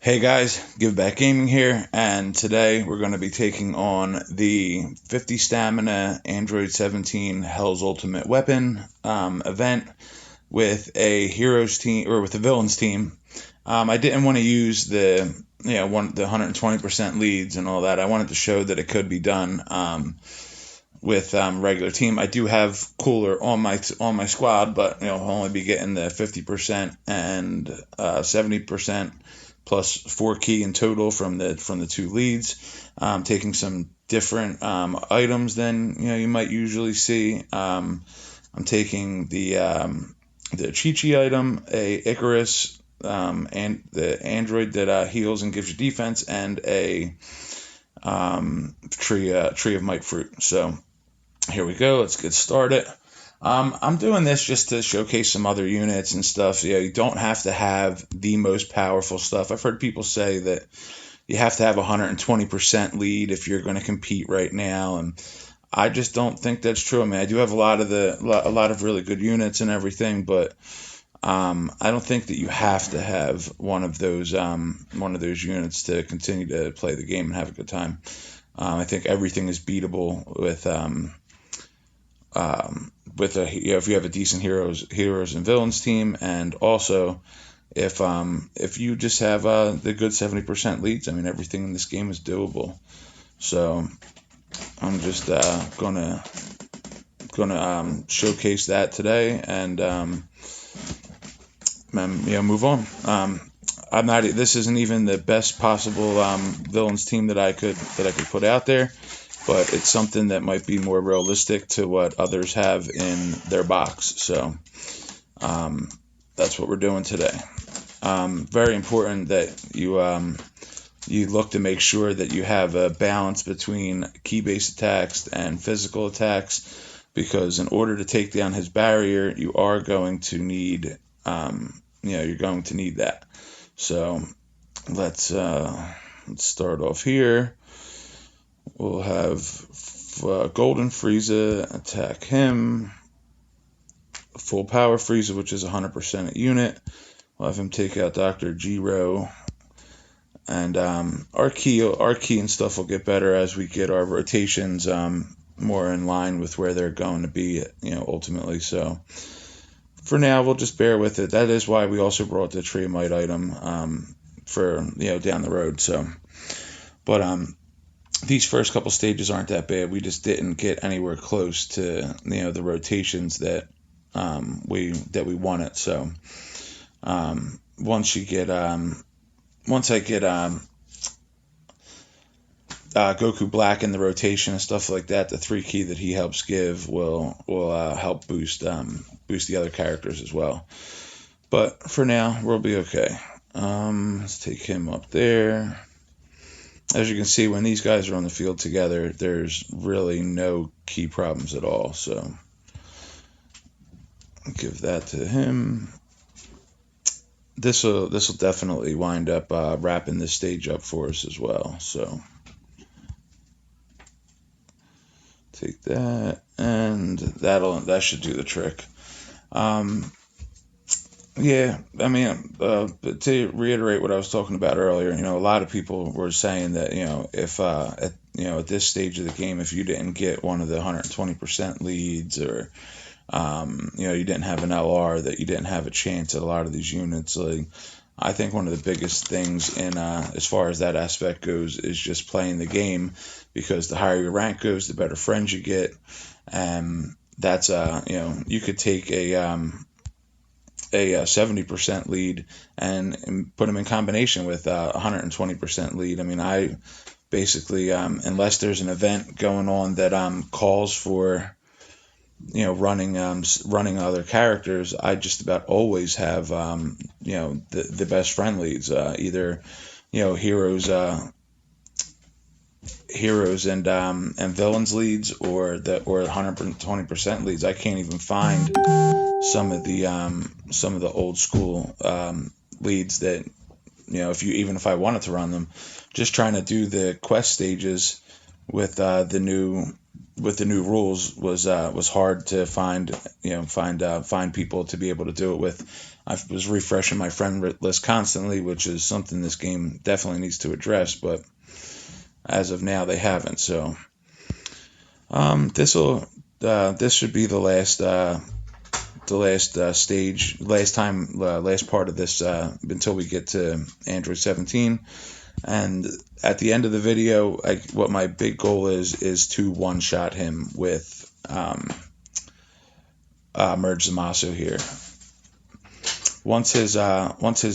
Hey guys, Give Back Gaming here, and today we're going to be taking on the 50 stamina Android 17 Hell's Ultimate Weapon event with a heroes team or with a villains team. I didn't want to use the 120% leads and all that. I wanted to show that it could be done with regular team. I do have cooler on my squad, but I'll only be getting the 50% and 70% plus 4 key in total from the two leads. Taking some different items than you might usually see. I'm taking the Chi-Chi item, a Icarus, and the android that heals and gives you defense, and a tree of might fruit. So here we go. Let's get started. I'm doing this just to showcase some other units and stuff. You don't have to have the most powerful stuff. I've heard people say that you have to have 120% lead if you're going to compete right now, and I just don't think that's true. I mean, I do have a lot of really good units and everything, but I don't think that you have to have one of those units to continue to play the game and have a good time. I think everything is beatable if you have a decent heroes and villains team, and also if you just have the good 70% leads. I mean, everything in this game is doable. So I'm just gonna showcase that today and move on. I'm not. This isn't even the best possible villains team that I could put out there, but it's something that might be more realistic to what others have in their box. So that's what we're doing today. Very important that you look to make sure that you have a balance between key-based attacks and physical attacks, because in order to take down his barrier, you are going to need you're going to need that. So let's start off here. We'll have Golden Frieza attack him. Full Power Frieza, which is 100% a unit. We'll have him take out Dr. Gero. And our key and stuff will get better as we get our rotations more in line with where they're going to be, ultimately. So for now, we'll just bear with it. That is why we also brought the Tree of Might item for down the road. So, but these first couple stages aren't that bad. We just didn't get anywhere close to the rotations that we wanted. So once I get Goku Black in the rotation and stuff like that, the 3 key that he helps give will help boost the other characters as well. But for now, we'll be okay. Let's take him up there. As you can see, when these guys are on the field together, there's really no key problems at all. So give that to him. This will definitely wind up wrapping this stage up for us as well. So take that, and that should do the trick. Yeah, I mean, but to reiterate what I was talking about earlier, a lot of people were saying that if at this stage of the game, if you didn't get one of the 120% leads, or you didn't have an LR, that you didn't have a chance at a lot of these units. Like, I think one of the biggest things in as far as that aspect goes is just playing the game, because the higher your rank goes, the better friends you get. That's you could take a 70% lead and put them in combination with 120% lead. I mean, I basically unless there's an event going on that calls for running other characters, I just about always have the best friend leads, either heroes and villains leads, or 120% leads. I can't even find some of the old school leads that if I wanted to run them. Just trying to do the quest stages with the new with the new rules was hard to find find people to be able to do it with. I was refreshing my friend list constantly, which is something this game definitely needs to address, but as of now they haven't. So this should be the last stage, last part of this until we get to Android 17. And at the end of the video, what my big goal is to one-shot him with Merge Zamasu here. Once his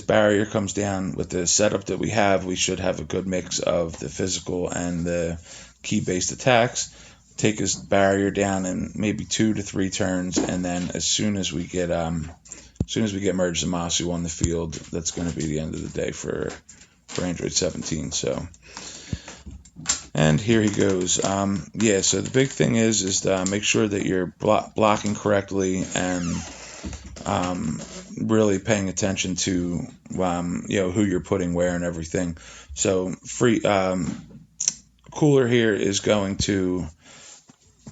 barrier comes down with the setup that we have, we should have a good mix of the physical and the key-based attacks. Take his barrier down in maybe 2 to 3 turns, and then as soon as we get Merge Zamasu on the field, that's going to be the end of the day for Android 17. So, and here he goes. Yeah, so the big thing is to make sure that you're blocking correctly and really paying attention to who you're putting where and everything. So Cooler here is going to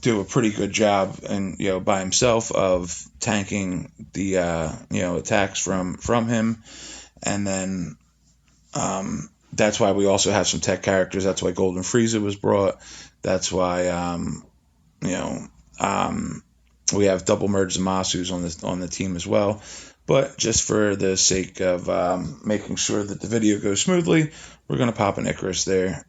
do a pretty good job, and by himself, of tanking the attacks from him, and then that's why we also have some tech characters. That's why Golden Frieza was brought. That's why we have double Merge Zamasu's on the team as well. But just for the sake of making sure that the video goes smoothly, we're going to pop an Icarus there.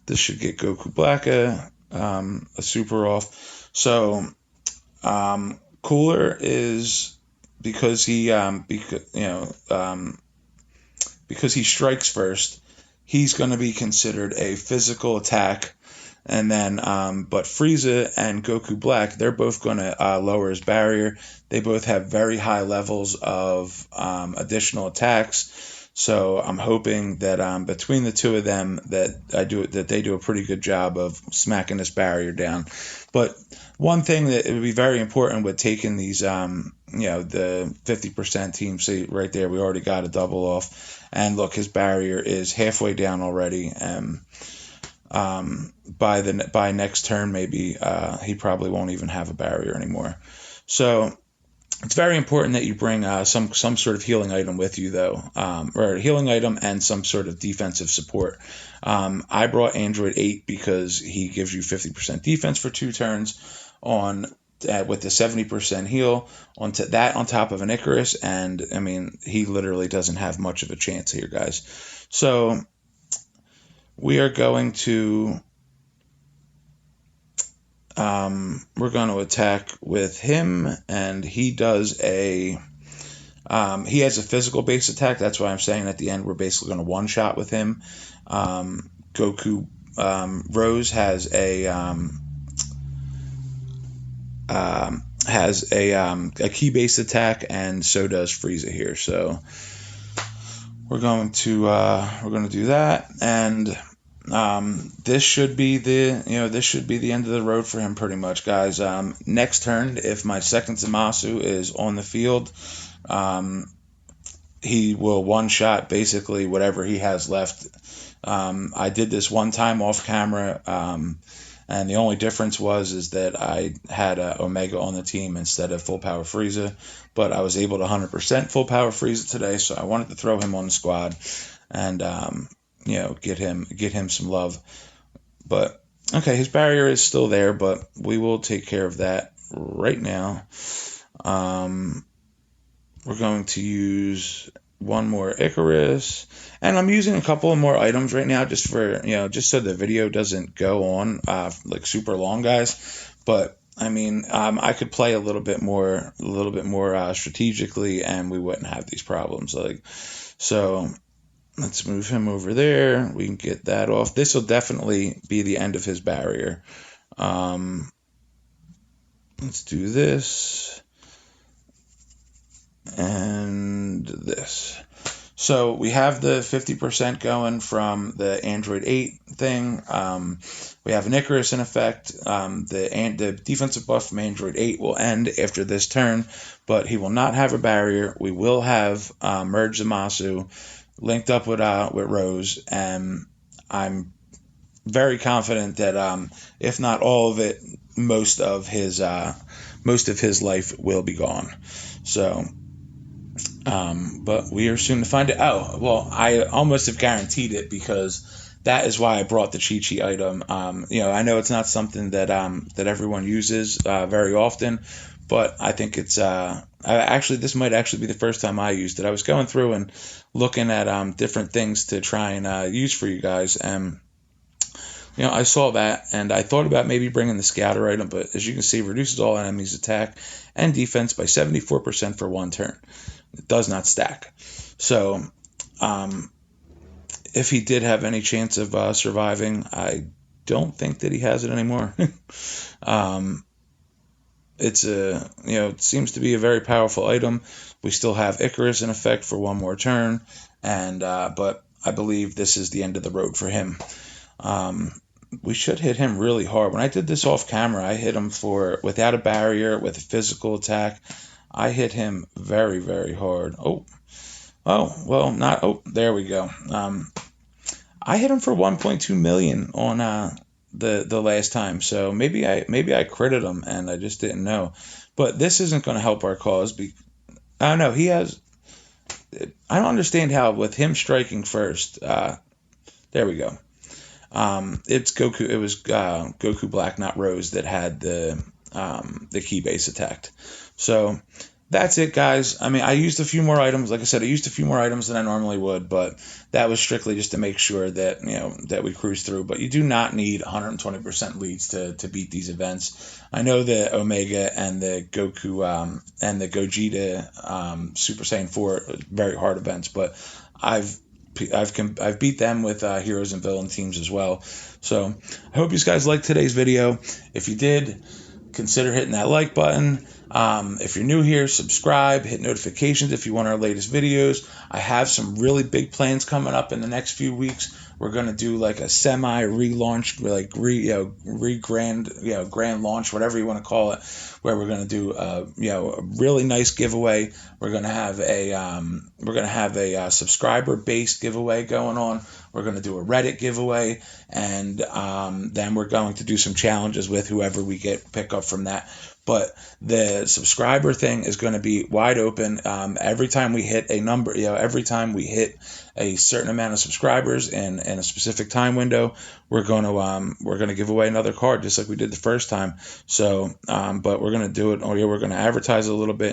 This should get Goku Blacka a super off. So Cooler is, because he because he strikes first, he's going to be considered a physical attack. And then, but Frieza and Goku Black, they're both going to lower his barrier. They both have very high levels of additional attacks. So I'm hoping that between the two of them, that they do a pretty good job of smacking this barrier down. But one thing that it would be very important with taking these, the 50% team, see right there, we already got a double off. And look, his barrier is halfway down already. And by next turn, maybe he probably won't even have a barrier anymore. So it's very important that you bring some sort of healing item with you, though, or a healing item and some sort of defensive support. I brought Android 8 because he gives you 50% defense for 2 turns on with the 70% heal on top of an Icarus, and I mean, he literally doesn't have much of a chance here, guys. So we are going to attack with him, and he does he has a physical base attack. That's why I'm saying at the end we're basically going to one-shot with him. Goku Rose has a key-based attack, and so does Frieza here. So we're going to do that, and this should be the end of the road for him, pretty much, guys. Next turn, if my second Zamasu is on the field, he will one-shot basically whatever he has left. I did this one time off camera, and the only difference is that I had Omega on the team instead of full power Frieza, but I was able to 100% full power Frieza today, so I wanted to throw him on the squad and get him some love. But okay, his barrier is still there, but we will take care of that right now. We're going to use one more Icarus, and I'm using a couple of more items right now just for just so the video doesn't go on like super long, guys. But I mean, I could play a little bit more strategically, and we wouldn't have these problems. So let's move him over there. We can get that off. This will definitely be the end of his barrier. Let's do this and this. So we have the 50% going from the Android 8 thing. We have an Icarus in effect. The defensive buff from Android 8 will end after this turn, but he will not have a barrier. We will have Merge Zamasu linked up with Rose, and I'm very confident that if not all of it, most of his life will be gone. So, but we are soon to find it. Oh, well, I almost have guaranteed it because that is why I brought the cheat sheet item. I know it's not something that everyone uses very often, but I think it's this might actually be the first time I used it. I was going through and looking at different things to try and use for you guys, and I saw that and I thought about maybe bringing the scouter item, but as you can see, reduces all enemies' attack and defense by 74% for one turn. It does not stack. So, um, if he did have any chance of surviving, I don't think that he has it anymore. um, it seems to be a very powerful item. We still have Icarus in effect for one more turn, and but I believe this is the end of the road for him. We should hit him really hard. When I did this off camera, I hit him without a barrier, with a physical attack. I hit him very, very hard. Well, not. Oh, there we go. I hit him for 1.2 million on the last time. So maybe I critted him and I just didn't know. But this isn't going to help our cause. I don't know. He has. I don't understand how with him striking first. There we go. It's Goku. It was Goku Black, not Rose, that had the key base attacked. So that's it, guys. I mean, I used a few more items. Like I said, I used a few more items than I normally would, but that was strictly just to make sure that that we cruise through. But you do not need 120% leads to beat these events. I know the Omega and the Goku and the Gogeta Super Saiyan 4 are very hard events, but I've beat them with heroes and villain teams as well. So I hope you guys liked today's video. If you did, consider hitting that like button. If you're new here, subscribe, hit notifications if you want our latest videos. I have some really big plans coming up in the next few weeks. We're gonna do like a semi relaunch, grand launch, whatever you want to call it, where we're gonna do a really nice giveaway. We're gonna have a subscriber based giveaway going on. We're gonna do a Reddit giveaway, and then we're going to do some challenges with whoever we pick up from that. But the subscriber thing is going to be wide open. Every time we hit a number, every time we hit a certain amount of subscribers in a specific time window, we're going to give away another card, just like we did the first time. So, but we're going to do it, or we're going to advertise a little bit.